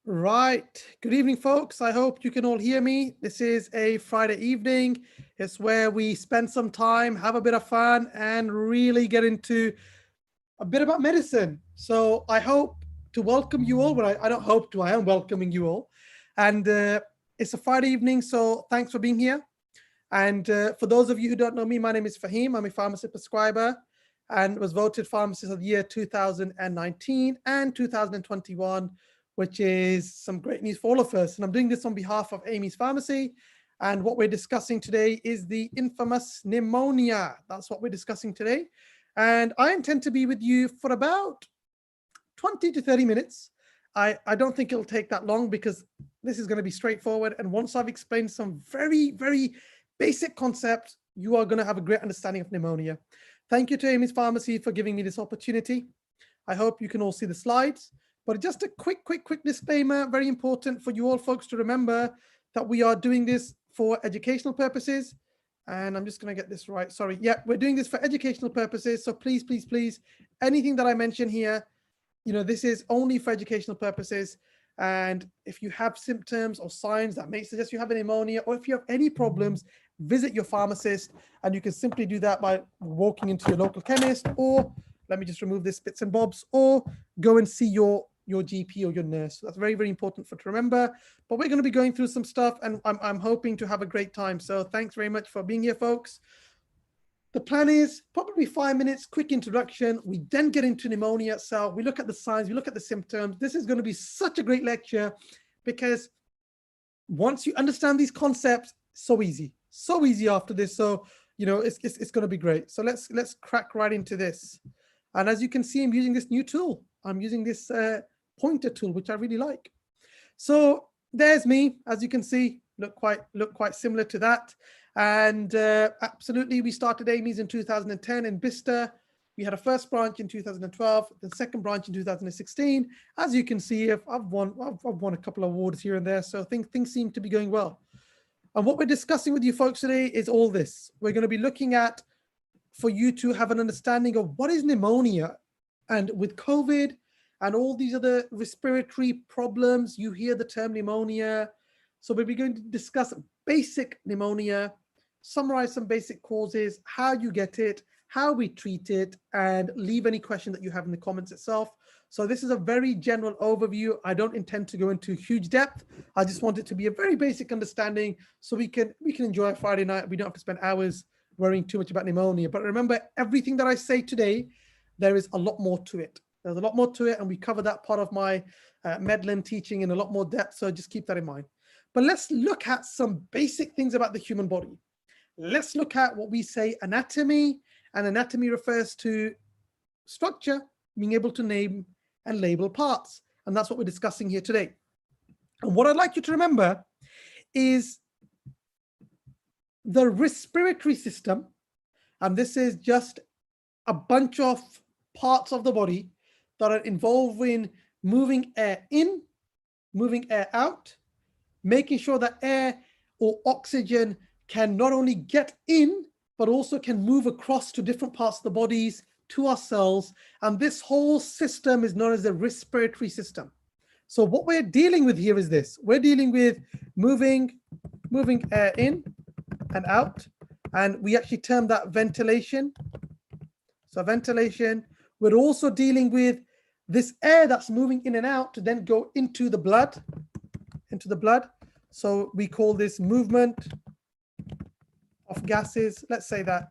Right. Good evening, folks. I hope you can all hear me. This is a Friday evening. It's where we spend some time, have a bit of fun, and really get into a bit about medicine. So I hope to welcome you all. But I don't hope to, I am welcoming you all. And it's a Friday evening, so thanks for being here. And for those of you who don't know me, my name is Fahim. I'm a pharmacy prescriber and was voted Pharmacist of the Year 2019 and 2021, which is some great news for all of us. And I'm doing this on behalf of Amy's Pharmacy. And what we're discussing today is the infamous pneumonia. That's what we're discussing today. And I intend to be with you for about 20 to 30 minutes. I don't think it'll take that long because this is going to be straightforward. And once I've explained some very, very basic concepts, you are going to have a great understanding of pneumonia. Thank you to Amy's Pharmacy for giving me this opportunity. I hope you can all see the slides. But just a quick disclaimer, very important for you all folks to remember that we are doing this for educational purposes. And I'm just going to get this right. Sorry. Yeah, we're doing this for educational purposes. So please, anything that I mention here, this is only for educational purposes. And if you have symptoms or signs that may suggest you have an pneumonia, or if you have any problems, visit your pharmacist. And you can simply do that by walking into your local chemist, or let me just remove this bits and bobs, or go and see your GP or your nurse. So that's very, very important to remember. But we're going to be going through some stuff, and I'm hoping to have a great time. So thanks very much for being here, folks. The plan is probably 5 minutes, quick introduction. We then get into pneumonia itself. We look at the signs, we look at the symptoms. This is going to be such a great lecture because once you understand these concepts, so easy after this. So, it's going to be great. So let's crack right into this. And as you can see, I'm using this new tool. I'm using this pointer tool, which I really like. So there's me, as you can see, look quite similar to that. And absolutely, we started Amy's in 2010 in Bicester. We had a first branch in 2012, the second branch in 2016. As you can see, I've won a couple of awards here and there, so things seem to be going well. And what we're discussing with you folks today is all this. We're going to be looking at, for you to have an understanding of what is pneumonia. And with COVID and all these other respiratory problems, you hear the term pneumonia. So we'll be going to discuss basic pneumonia, summarize some basic causes, how you get it, how we treat it, and leave any question that you have in the comments itself. So this is a very general overview. I don't intend to go into huge depth. I just want it to be a very basic understanding so we can enjoy a Friday night. We don't have to spend hours worrying too much about pneumonia. But remember, everything that I say today, there is a lot more to it. There's a lot more to it, and we cover that part of my Medlin teaching in a lot more depth. So just keep that in mind. But let's look at some basic things about the human body. Let's look at what we say anatomy, and anatomy refers to structure, being able to name and label parts. And that's what we're discussing here today. And what I'd like you to remember is the respiratory system. And this is just a bunch of parts of the body that are involved in moving air in, moving air out, making sure that air or oxygen can not only get in, but also can move across to different parts of the bodies, to our cells. And this whole system is known as the respiratory system. So what we're dealing with here is this. We're dealing with moving air in and out. And we actually term that ventilation. So ventilation. We're also dealing with this air that's moving in and out to then go into the blood. So we call this movement of gases. Let's say that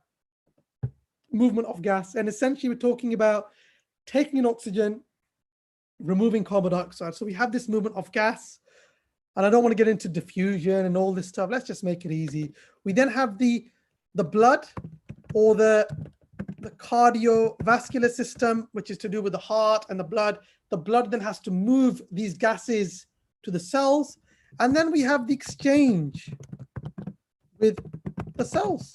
movement of gas. And essentially we're talking about taking in oxygen, removing carbon dioxide. So we have this movement of gas, and I don't want to get into diffusion and all this stuff. Let's just make it easy. We then have the blood, or the cardiovascular system, which is to do with the heart and the blood. The blood then has to move these gases to the cells. And then we have the exchange with the cells.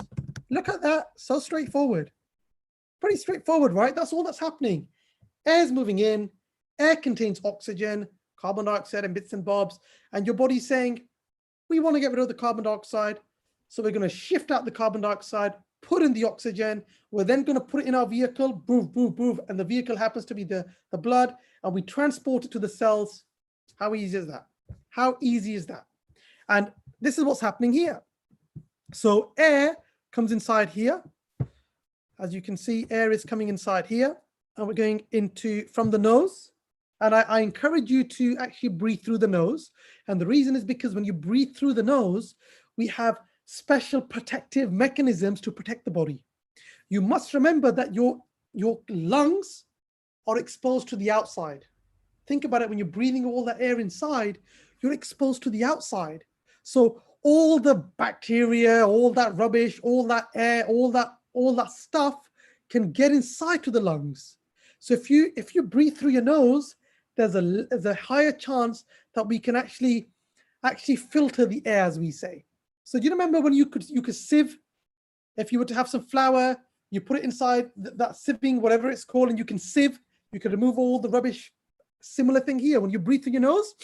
Look at that, so straightforward. Pretty straightforward, right? That's all that's happening. Air is moving in, air contains oxygen, carbon dioxide and bits and bobs, and your body's saying, we want to get rid of the carbon dioxide, so we're going to shift out the carbon dioxide, put in the oxygen, we're then going to put it in our vehicle, boom, boom, boom, and the vehicle happens to be the blood, and we transport it to the cells, How easy is that? How easy is that? And this is what's happening here. So air comes inside here. As you can see, air is coming inside here, and we're going into from the nose. And I encourage you to actually breathe through the nose. And the reason is because when you breathe through the nose, we have special protective mechanisms to protect the body. You must remember that your lungs are exposed to the outside. Think about it, when you're breathing all that air inside, you're exposed to the outside. So all the bacteria, all that rubbish, all that air, all that stuff can get inside to the lungs. So if you breathe through your nose, there's a higher chance that we can actually filter the air, as we say. So do you remember when you could sieve? If you were to have some flour, you put it inside that sieving, whatever it's called, and you can sieve, you can remove all the rubbish. Similar thing here. When you breathe through your nose,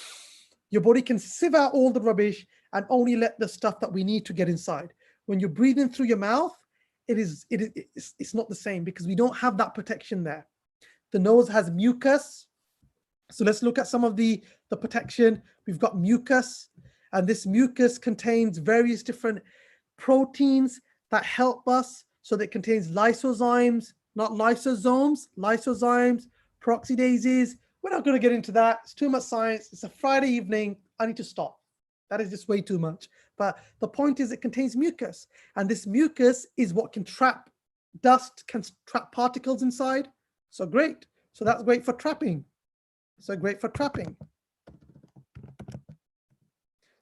your body can sieve out all the rubbish and only let the stuff that we need to get inside. When you're breathing through your mouth, it's not the same, because we don't have that protection there. The nose has mucus. So let's look at some of the protection. We've got mucus, and this mucus contains various different proteins that help us. So that it contains lysozymes, not lysosomes, lysozymes, peroxidases. We're not going to get into that. It's too much science. It's a Friday evening. I need to stop. That is just way too much. But the point is, it contains mucus, and this mucus is what can trap dust, can trap particles inside. So great. So that's great for trapping. So great for trapping.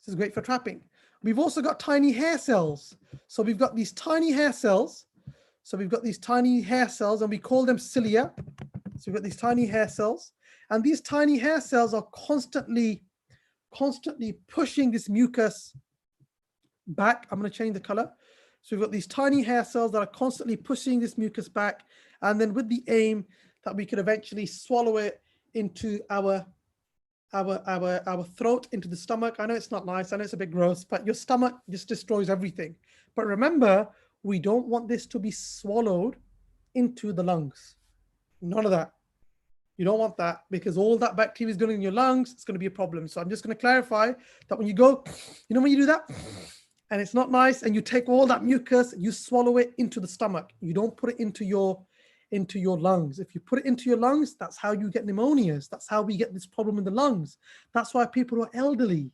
This is great for trapping. We've also got tiny hair cells. So we've got these tiny hair cells. So we've got these tiny hair cells, and we call them cilia. So we've got these tiny hair cells, and these tiny hair cells are constantly pushing this mucus back. I'm going to change the color. So we've got these tiny hair cells that are constantly pushing this mucus back, and then with the aim that we could eventually swallow it into our throat, into the stomach. I know it's not nice. I know it's a bit gross, but your stomach just destroys everything. But remember, we don't want this to be swallowed into the lungs. None of that. You don't want that, because all that bacteria is going in your lungs. It's going to be a problem. So I'm just going to clarify that when you go, when you do that, and it's not nice, and you take all that mucus, you swallow it into the stomach. You don't put it into your lungs. If you put it into your lungs, that's how you get pneumonias. That's how we get this problem in the lungs. That's why people who are elderly,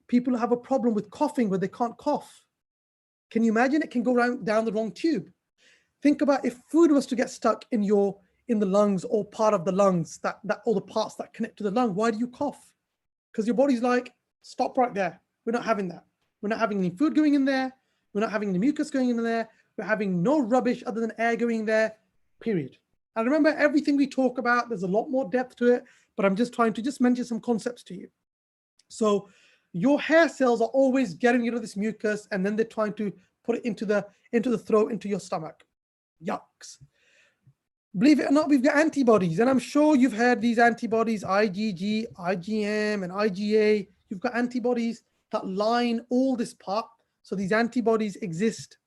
people who have a problem with coughing where they can't cough. Can you imagine? It can go down the wrong tube. Think about if food was to get stuck in the lungs, or part of the lungs, that all the parts that connect to the lung. Why do you cough? Because your body's like, stop right there. We're not having that. We're not having any food going in there. We're not having any mucus going in there. We're having no rubbish other than air going there, period. And remember, everything we talk about, there's a lot more depth to it, but I'm just trying to mention some concepts to you. So your hair cells are always getting rid of this mucus, and then they're trying to put it into the throat, into your stomach. Yucks. Believe it or not, we've got antibodies, and I'm sure you've heard these antibodies, IgG, IgM, and IgA. You've got antibodies that line all this part. So these antibodies exist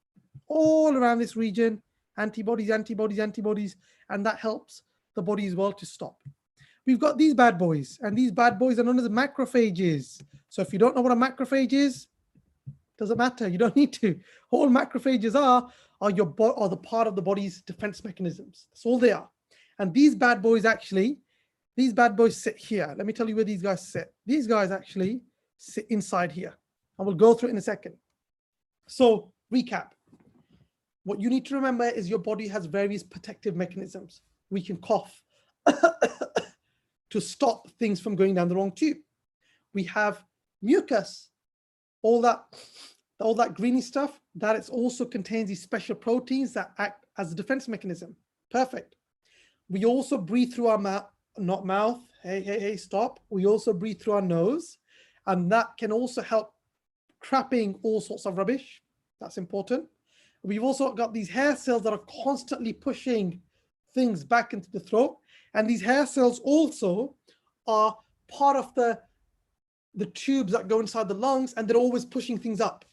all around this region. Antibodies, antibodies, antibodies, and that helps the body as well to stop. We've got these bad boys, and these bad boys are known as macrophages. So if you don't know what a macrophage is, doesn't matter. You don't need to. All macrophages are the part of the body's defense mechanisms. That's all they are. And these bad boys sit here. Let me tell you where these guys sit. These guys actually sit inside here. I will go through it in a second. So recap. What you need to remember is your body has various protective mechanisms. We can cough to stop things from going down the wrong tube. We have mucus, all that greeny stuff, that it also contains these special proteins that act as a defense mechanism. Perfect. We also breathe through our mouth, not mouth. Hey, stop. We also breathe through our nose, and that can also help trapping all sorts of rubbish. That's important. We've also got these hair cells that are constantly pushing things back into the throat. And these hair cells also are part of the tubes that go inside the lungs, and they're always pushing things up.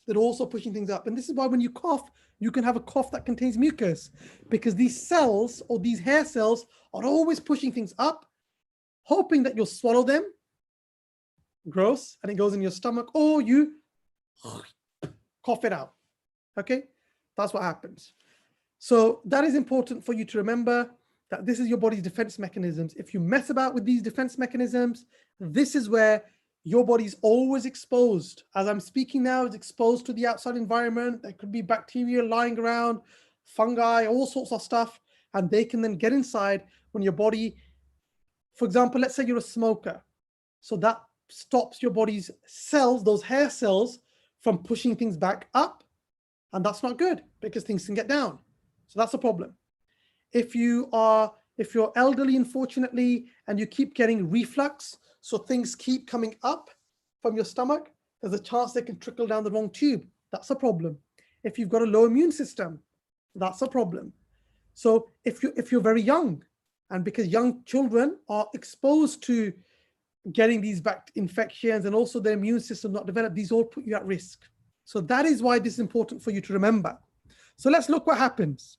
They're also pushing things up. And this is why when you cough, you can have a cough that contains mucus, because these cells, or these hair cells, are always pushing things up, hoping that you'll swallow them, gross, and it goes in your stomach, or you cough it out. Okay, that's what happens. So that is important for you to remember, that this is your body's defense mechanisms. If you mess about with these defense mechanisms, this is where your body's always exposed. As I'm speaking now, it's exposed to the outside environment. There could be bacteria lying around, fungi, all sorts of stuff, and they can then get inside when your body, for example, let's say you're a smoker. So that stops your body's cells, those hair cells, from pushing things back up. And that's not good because things can get down. So that's a problem. If you're elderly, unfortunately, and you keep getting reflux, so things keep coming up from your stomach, there's a chance they can trickle down the wrong tube. That's a problem. If you've got a low immune system, that's a problem. So if you're very young, and because young children are exposed to getting these infections and also their immune system not developed, these all put you at risk. So that is why this is important for you to remember. So let's look what happens.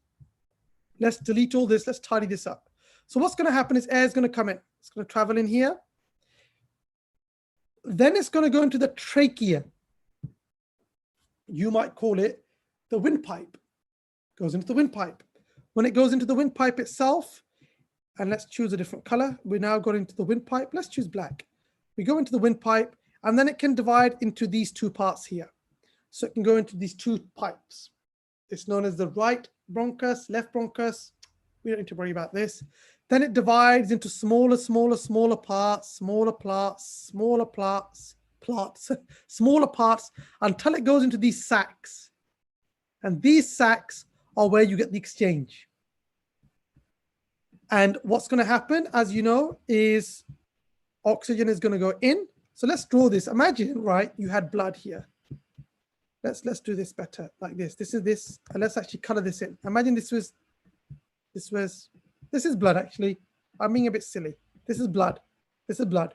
Let's delete all this. Let's tidy this up. So what's going to happen is air is going to come in. It's going to travel in here. Then it's going to go into the trachea. You might call it the windpipe. Goes into the windpipe. When it goes into the windpipe itself, and let's choose a different color. We now go into the windpipe. Let's choose black. We go into the windpipe, and then it can divide into these two parts here. So it can go into these two pipes. It's known as the right bronchus, left bronchus. We don't need to worry about this. Then it divides into smaller parts until it goes into these sacs. And these sacs are where you get the exchange. And what's going to happen, as you know, is oxygen is going to go in. So let's draw this. Imagine, right, you had blood here. Let's do this better, like this. This is this, and let's actually color this in. Imagine this is blood, actually. I'm being a bit silly. This is blood. This is blood.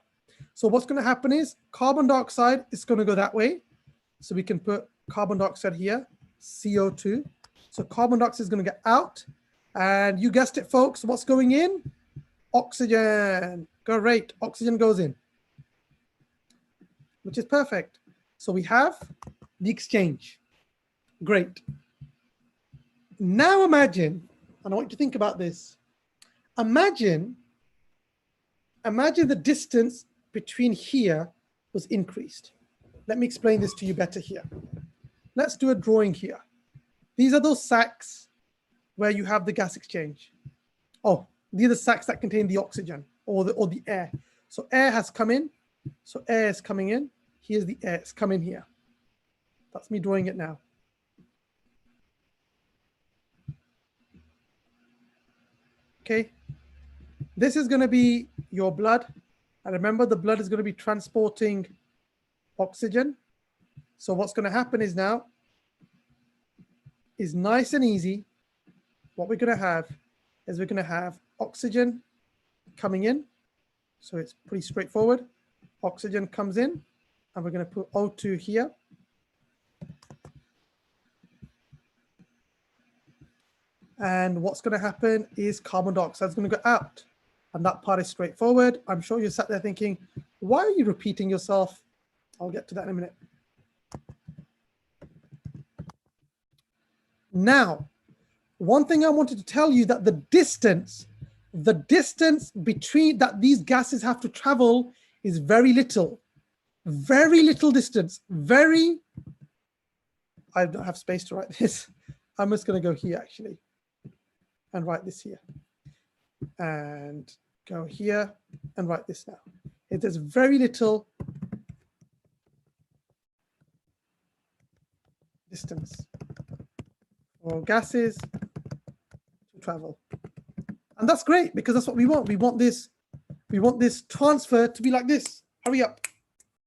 So what's going to happen is carbon dioxide is going to go that way. So we can put carbon dioxide here, CO2. So carbon dioxide is going to get out. And you guessed it, folks. What's going in? Oxygen. Great. Oxygen goes in, which is perfect. So we have the exchange. Great. Now imagine, and I want you to think about this. Imagine the distance between here was increased. Let me explain this to you better here. Let's do a drawing here. These are those sacs where you have the gas exchange. Oh, these are the sacs that contain the oxygen or the air. So air has come in. So air is coming in. Here's the air. It's coming here. That's me drawing it now. Okay. This is going to be your blood. And remember, the blood is going to be transporting oxygen. So what's going to happen is now is nice and easy. What we're going to have is we're going to have oxygen coming in. So it's pretty straightforward. Oxygen comes in, and we're going to put O2 here. And what's going to happen is carbon dioxide is going to go out. And that part is straightforward. I'm sure you sat there thinking, why are you repeating yourself? I'll get to that in a minute. Now, one thing I wanted to tell you, that the distance between that these gases have to travel is very little distance. I don't have space to write this. I'm just going to go here actually and write this here and go here and write this now. It is very little distance for gases to travel. And that's great because that's what we want. We want this transfer to be like this. Hurry up.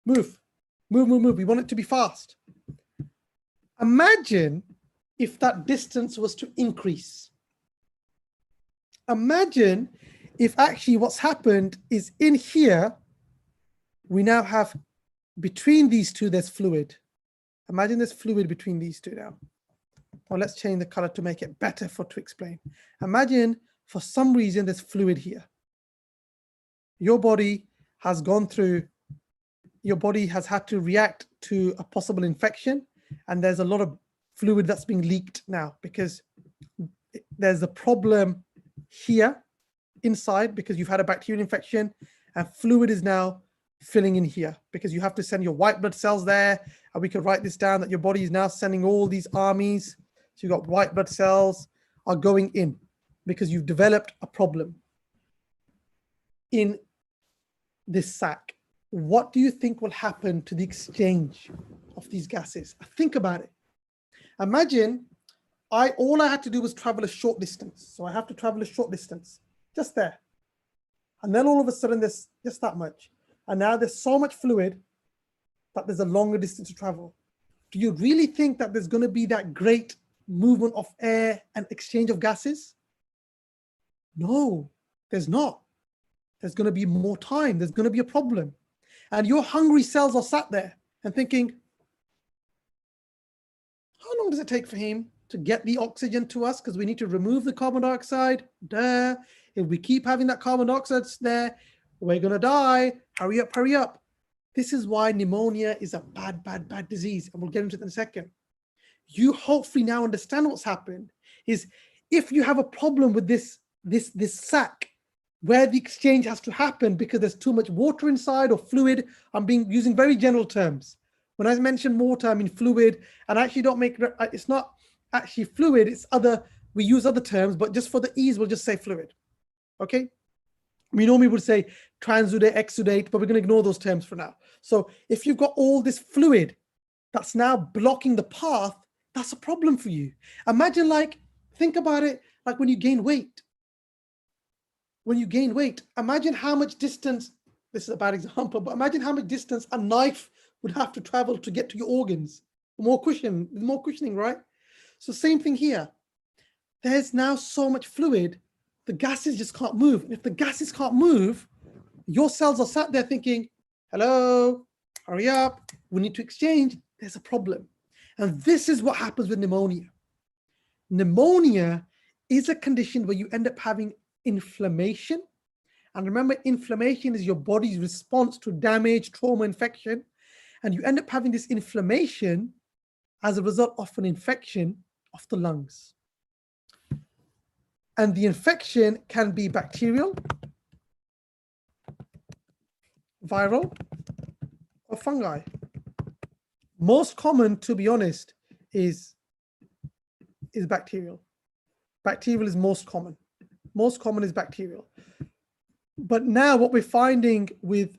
Move. Move, move, move. We want it to be fast. Imagine if that distance was to increase. Imagine if actually what's happened is in here, we now have between these two, there's fluid. Imagine there's fluid between these two now. Or let's change the color to make it better to explain. Imagine for some reason there's fluid here. Your body has gone through your body has had to react to a possible infection, and there's a lot of fluid that's being leaked now because there's a problem here inside because you've had a bacterial infection, and fluid is now filling in here because you have to send your white blood cells there. And we can write this down that your body is now sending all these armies. So you've got white blood cells are going in because you've developed a problem in this sac. What do you think will happen to the exchange of these gases? Think about it. Imagine all I had to do was travel a short distance. So I have to travel a short distance, just there. And then all of a sudden there's just that much. And now there's so much fluid that there's a longer distance to travel. Do you really think that there's going to be that great movement of air and exchange of gases? No, there's not. There's going to be more time. There's going to be a problem. And your hungry cells are sat there and thinking, how long does it take for him to get the oxygen to us? Because we need to remove the carbon dioxide. Duh. If we keep having that carbon dioxide there, we're going to die. Hurry up, hurry up. This is why pneumonia is a bad, bad, bad disease. And we'll get into it in a second. You hopefully now understand what's happened is if you have a problem with this sac where the exchange has to happen because there's too much water inside or fluid. I'm using very general terms. When I mention water, I mean fluid, and I actually don't make, it's not actually fluid, it's we use other terms, but just for the ease, we'll just say fluid, okay? We normally would say transudate, exudate, but we're gonna ignore those terms for now. So if you've got all this fluid that's now blocking the path, that's a problem for you. Imagine think about it like when you gain weight. When you gain weight, imagine how much distance, this is a bad example, but imagine how much distance a knife would have to travel to get to your organs. More cushioning, right? So same thing here. There's now so much fluid, the gases just can't move. And if the gases can't move, your cells are sat there thinking, hello, hurry up, we need to exchange, there's a problem. And this is what happens with pneumonia. Pneumonia is a condition where you end up having inflammation. And remember, inflammation is your body's response to damage, trauma, infection. And you end up having this inflammation as a result of an infection of the lungs. And the infection can be bacterial, viral, or fungi. Most common, to be honest, is bacterial. Bacterial is most common. Most common is bacterial. But now what we're finding with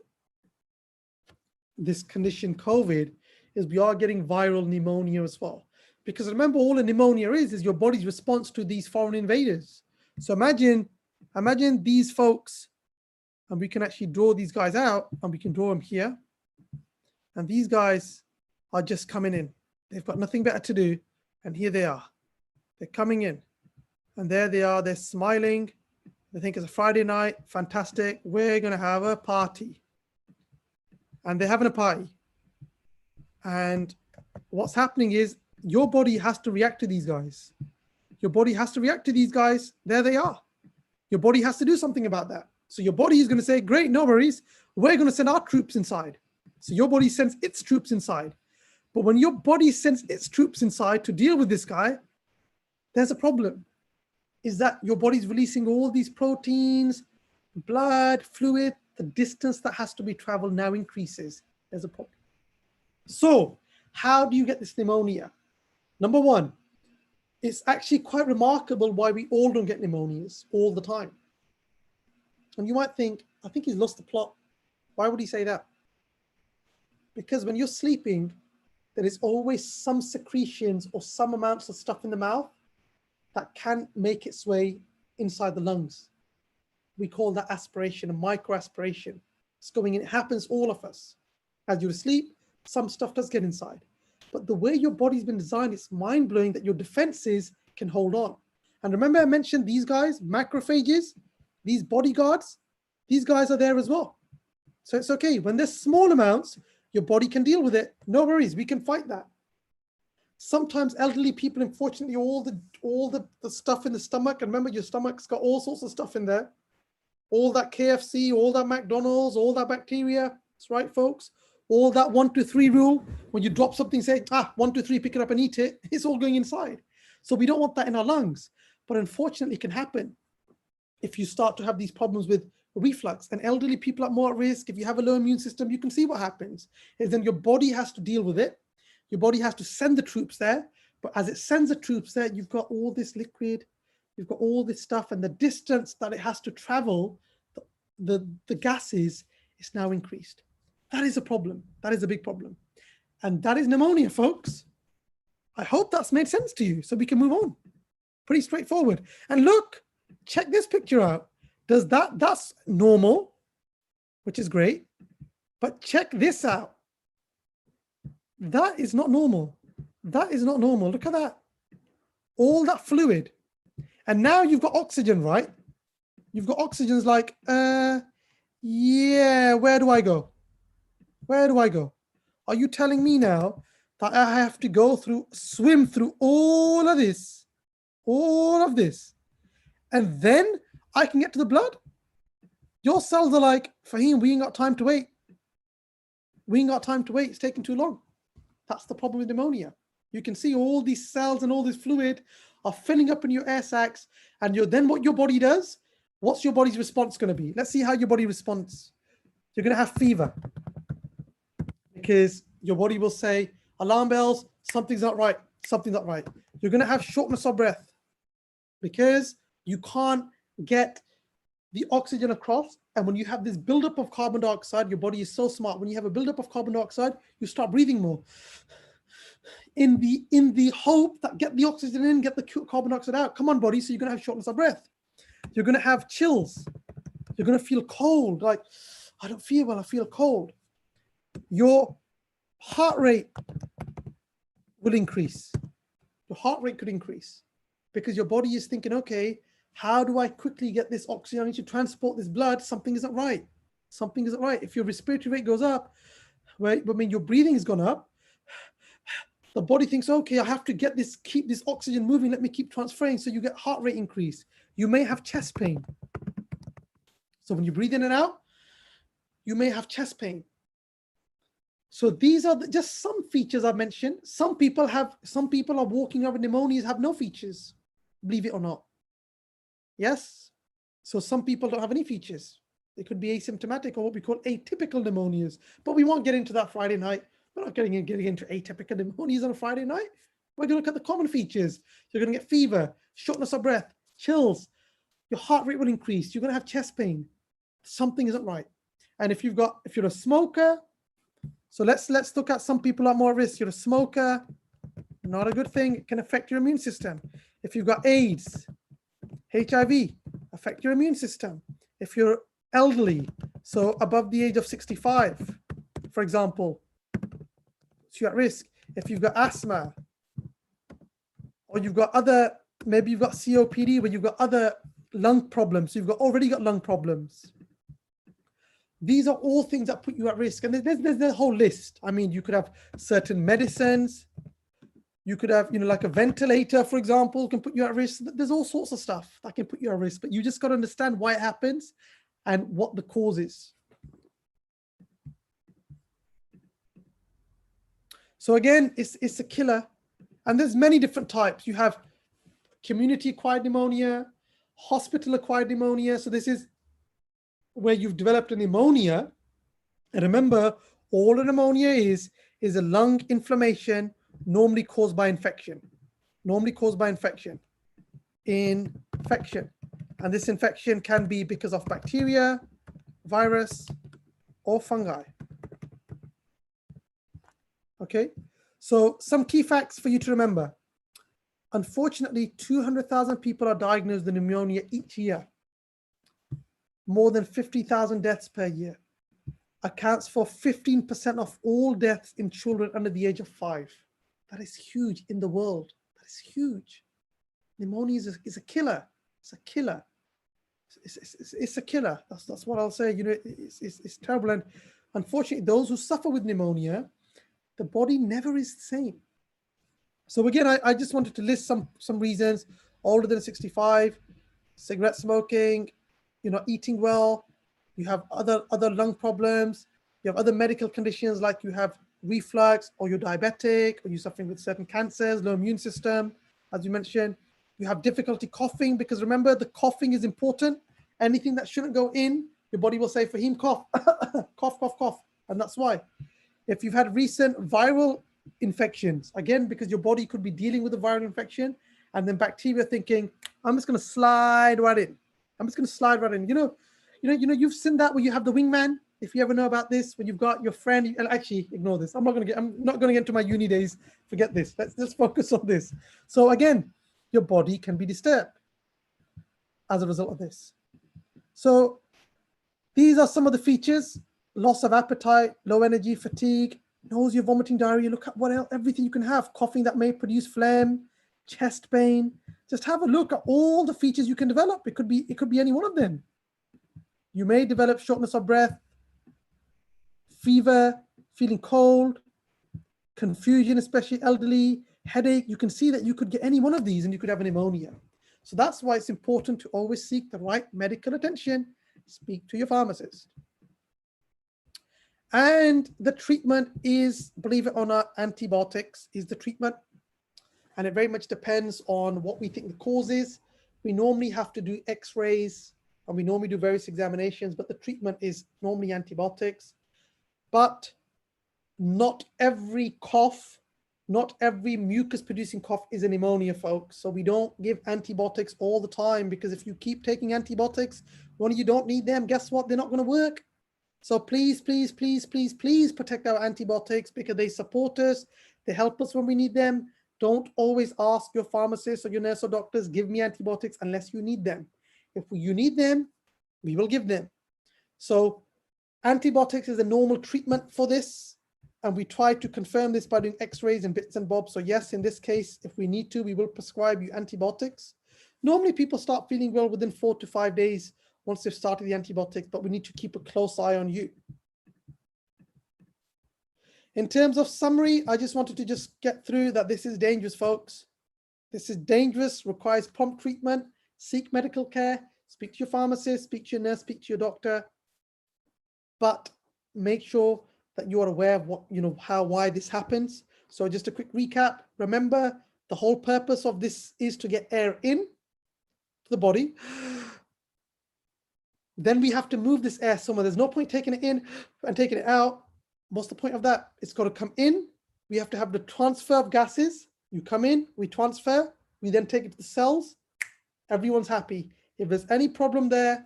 this condition, COVID, is we are getting viral pneumonia as well. Because remember, all a pneumonia is your body's response to these foreign invaders. So imagine these folks, and we can actually draw these guys out, and we can draw them here. And these guys are just coming in. They've got nothing better to do. And here they are. They're coming in. And there they are. They're smiling. They think it's a Friday night. Fantastic. We're going to have a party. And they're having a party. And what's happening is your body has to react to these guys. Your body has to react to these guys. There they are. Your body has to do something about that. So your body is going to say, great, no worries. We're going to send our troops inside. So your body sends its troops inside. But when your body sends its troops inside to deal with this guy, there's a problem. Is that your body's releasing all these proteins, blood, fluid, the distance that has to be traveled now increases. There's a problem. So how do you get this pneumonia? Number one, it's actually quite remarkable why we all don't get pneumonias all the time. And you might think, I think he's lost the plot. Why would he say that? Because when you're sleeping, there is always some secretions or some amounts of stuff in the mouth that can make its way inside the lungs. We call that aspiration, a microaspiration. It's going in, it happens to all of us. As you're asleep, some stuff does get inside. But the way your body's been designed, it's mind-blowing that your defenses can hold on. And remember I mentioned these guys, macrophages, these bodyguards, these guys are there as well. So it's okay. When there's small amounts, your body can deal with it. No worries, we can fight that. Sometimes elderly people, unfortunately, all the stuff in the stomach, and remember your stomach's got all sorts of stuff in there. All that KFC, all that McDonald's, all that bacteria. That's right, folks. All that 1, 2, 3 rule, when you drop something, say, 1, 2, 3, pick it up and eat it, it's all going inside. So we don't want that in our lungs. But unfortunately, it can happen if you start to have these problems with reflux. And elderly people are more at risk. If you have a low immune system, you can see what happens is then your body has to deal with it. Your body has to send the troops there. But as it sends the troops there, you've got all this liquid, you've got all this stuff, and the distance that it has to travel, the gases, is now increased. That is a problem. That is a big problem. And that is pneumonia, folks. I hope that's made sense to you so we can move on. Pretty straightforward. And look, check this picture out. That's normal, which is great. But check this out. That is not normal. That is not normal. Look at that. All that fluid. And now you've got oxygen, right? You've got oxygen's like, yeah, where do I go? Where do I go? Are you telling me now that I have to swim through all of this, and then I can get to the blood? Your cells are like, Fahim, we ain't got time to wait. We ain't got time to wait. It's taking too long. That's the problem with pneumonia. You can see all these cells and all this fluid are filling up in your air sacs, and then what your body does, what's your body's response going to be? Let's see how your body responds. You're going to have fever because your body will say, alarm bells, something's not right, something's not right. You're going to have shortness of breath because you can't get the oxygen across. And when you have this buildup of carbon dioxide, your body is so smart. When you have a buildup of carbon dioxide, you start breathing more. In the hope that get the oxygen in, get the carbon dioxide out. Come on, body. So you're going to have shortness of breath. You're going to have chills. You're going to feel cold. Like, I don't feel well, I feel cold. Your heart rate will increase. Your heart rate could increase because your body is thinking, okay, how do I quickly get this oxygen? I need to transport this blood. Something isn't right. Something isn't right. If your respiratory rate goes up, right, I mean, your breathing has gone up. The body thinks, okay, I have to keep this oxygen moving. Let me keep transferring. So you get heart rate increase. You may have chest pain. So when you breathe in and out, you may have chest pain. So these are just some features I've mentioned. Some people are walking around with pneumonias, have no features, believe it or not. Yes. So some people don't have any features. They could be asymptomatic or what we call atypical pneumonias. But we won't get into that Friday night. We're not getting into atypical pneumonias on a Friday night. We're going to look at the common features. You're going to get fever, shortness of breath, chills. Your heart rate will increase. You're going to have chest pain. Something isn't right. And if you're a smoker, so let's look at some people are more at risk. You're a smoker, not a good thing. It can affect your immune system. If you've got AIDS, HIV, affect your immune system. If you're elderly, so above the age of 65, for example, so you're at risk. If you've got asthma, or you've got maybe you've got COPD, where you've got other lung problems, so you've already got lung problems. These are all things that put you at risk. And there's a whole list. I mean, you could have certain medicines. You could have, like a ventilator, for example, can put you at risk. There's all sorts of stuff that can put you at risk, but you just got to understand why it happens and what the cause is. So again, it's a killer. And there's many different types. You have community-acquired pneumonia, hospital-acquired pneumonia. So this is where you've developed a pneumonia. And remember, all a pneumonia is a lung inflammation, normally caused by infection. Infection. And this infection can be because of bacteria, virus, or fungi. Okay, so some key facts for you to remember. Unfortunately, 200,000 people are diagnosed with pneumonia each year. More than 50,000 deaths per year. Accounts for 15% of all deaths in children under the age of 5. That is huge in the world. That is huge. Pneumonia is a killer. It's a killer. It's a killer. That's what I'll say. It's terrible. And unfortunately, those who suffer with pneumonia, the body never is the same. So again, I just wanted to list some reasons. Older than 65, cigarette smoking, you're not eating well, you have other lung problems, You have other medical conditions like you have reflux, or you're diabetic, or you're suffering with certain cancers, low immune system, as you mentioned. You have difficulty coughing, because remember, the coughing is important. Anything that shouldn't go in, your body will say, Fahim, cough, cough, cough, cough. And that's why. If you've had recent viral infections, again, because your body could be dealing with a viral infection, and then bacteria thinking, I'm just going to slide right in. I'm just going to slide right in. You've seen that where you have the wingman. If you ever know about this, when you've got your friend, and actually ignore this. I'm not going to get into my uni days. Forget this. Let's just focus on this. So again, your body can be disturbed as a result of this. So these are some of the features: loss of appetite, low energy, fatigue, nausea, vomiting, diarrhea. Look at what else, everything you can have. Coughing that may produce phlegm, chest pain. Just have a look at all the features you can develop. It could be any one of them. You may develop shortness of breath, fever, feeling cold, confusion, especially elderly, headache. You can see that you could get any one of these and you could have a pneumonia. So that's why it's important to always seek the right medical attention. Speak to your pharmacist. And the treatment is, believe it or not, antibiotics is the treatment. And it very much depends on what we think the cause is. We normally have to do x-rays, and we normally do various examinations, but the treatment is normally antibiotics. But not every cough, not every mucus-producing cough is a pneumonia, folks. So we don't give antibiotics all the time, because if you keep taking antibiotics when you don't need them, guess what? They're not going to work. So please, please, please, please, please protect our antibiotics, because they support us. They help us when we need them. Don't always ask your pharmacist or your nurse or doctors, give me antibiotics unless you need them. If you need them, we will give them. So antibiotics is a normal treatment for this. And we try to confirm this by doing x-rays and bits and bobs. So yes, in this case, if we need to, we will prescribe you antibiotics. Normally people start feeling well within 4 to 5 days once they've started the antibiotics, but we need to keep a close eye on you. In terms of summary, I just wanted to just get through that this is dangerous, folks. This is dangerous, requires prompt treatment, seek medical care, speak to your pharmacist, speak to your nurse, speak to your doctor, but make sure that you are aware of what, why this happens. So just a quick recap. Remember, the whole purpose of this is to get air in to the body. Then we have to move this air somewhere. There's no point taking it in and taking it out. What's the point of that? It's got to come in. We have to have the transfer of gases. You come in, we transfer, we then take it to the cells. Everyone's happy. If there's any problem there,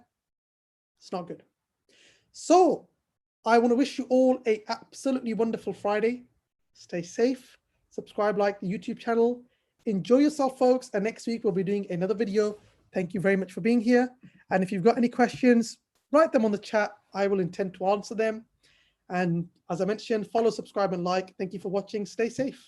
it's not good. So I want to wish you all a absolutely wonderful Friday. Stay safe, subscribe, like the YouTube channel. Enjoy yourself, folks. And next week we'll be doing another video. Thank you very much for being here. And if you've got any questions, write them on the chat. I will intend to answer them. And as I mentioned, follow, subscribe, and like. Thank you for watching. Stay safe.